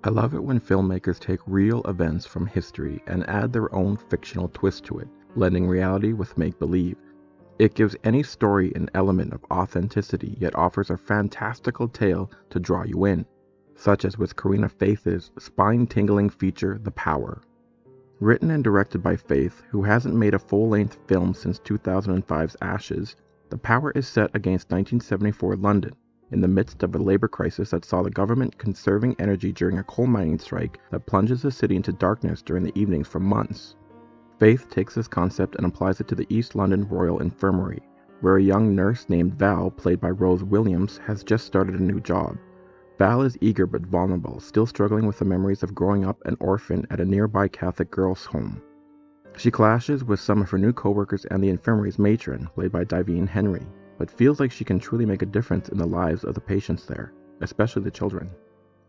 I love it when filmmakers take real events from history and add their own fictional twist to it, blending reality with make-believe. It gives any story an element of authenticity, yet offers a fantastical tale to draw you in, such as with Karina Faith's spine-tingling feature, The Power. Written and directed by Faith, who hasn't made a full-length film since 2005's Ashes, The Power is set against 1974 London, in the midst of a labor crisis that saw the government conserving energy during a coal mining strike that plunges the city into darkness during the evenings for months. Faith takes this concept and applies it to the East London Royal Infirmary, where a young nurse named Val, played by Rose Williams, has just started a new job. Val is eager but vulnerable, still struggling with the memories of growing up an orphan at a nearby Catholic girls' home. She clashes with some of her new coworkers and the infirmary's matron, played by Divine Henry, but feels like she can truly make a difference in the lives of the patients there, especially the children.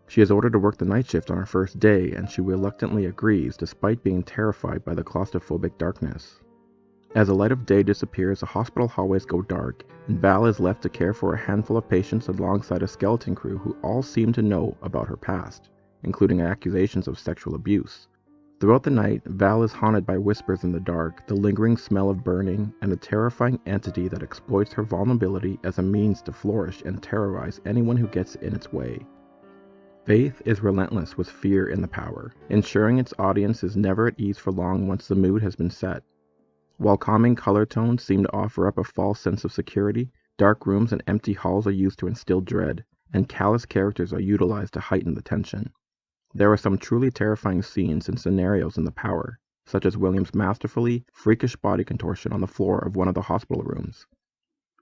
She is ordered to work the night shift on her first day, and she reluctantly agrees despite being terrified by the claustrophobic darkness. As the light of day disappears, the hospital hallways go dark, and Val is left to care for a handful of patients alongside a skeleton crew who all seem to know about her past, including accusations of sexual abuse. Throughout the night, Val is haunted by whispers in the dark, the lingering smell of burning, and a terrifying entity that exploits her vulnerability as a means to flourish and terrorize anyone who gets in its way. Faith is relentless with fear in The Power, ensuring its audience is never at ease for long once the mood has been set. While calming color tones seem to offer up a false sense of security, dark rooms and empty halls are used to instill dread, and callous characters are utilized to heighten the tension. There are some truly terrifying scenes and scenarios in The Power, such as William's masterfully freakish body contortion on the floor of one of the hospital rooms.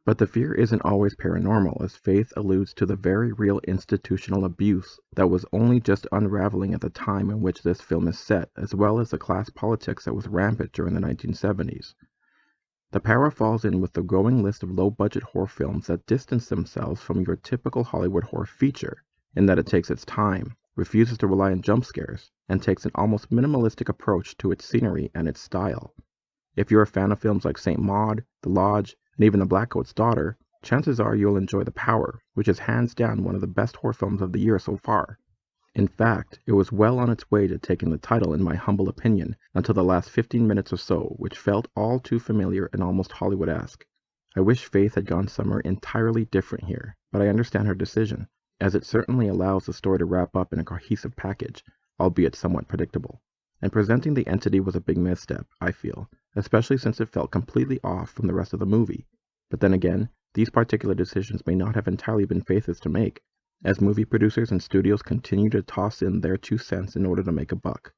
But the fear isn't always paranormal, as Faith alludes to the very real institutional abuse that was only just unraveling at the time in which this film is set, as well as the class politics that was rampant during the 1970s. The Power falls in with the growing list of low-budget horror films that distance themselves from your typical Hollywood horror feature, in that it takes its time, refuses to rely on jump scares, and takes an almost minimalistic approach to its scenery and its style. If you're a fan of films like St. Maud, The Lodge, and even The Blackcoat's Daughter, chances are you'll enjoy The Power, which is hands down one of the best horror films of the year so far. In fact, it was well on its way to taking the title in my humble opinion, until the last 15 minutes or so, which felt all too familiar and almost Hollywood-esque. I wish Faith had gone somewhere entirely different here, but I understand her decision, as it certainly allows the story to wrap up in a cohesive package, albeit somewhat predictable. And presenting the entity was a big misstep, I feel, especially since it felt completely off from the rest of the movie. But then again, these particular decisions may not have entirely been Faith's to make, as movie producers and studios continue to toss in their 2 cents in order to make a buck.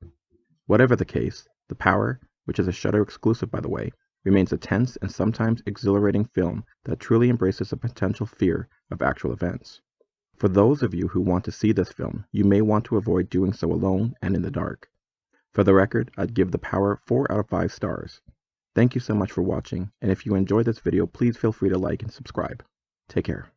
Whatever the case, The Power, which is a Shudder exclusive by the way, remains a tense and sometimes exhilarating film that truly embraces the potential fear of actual events. For those of you who want to see this film, you may want to avoid doing so alone and in the dark. For the record, I'd give The Power 4 out of 5 stars. Thank you so much for watching, and if you enjoyed this video, please feel free to like and subscribe. Take care.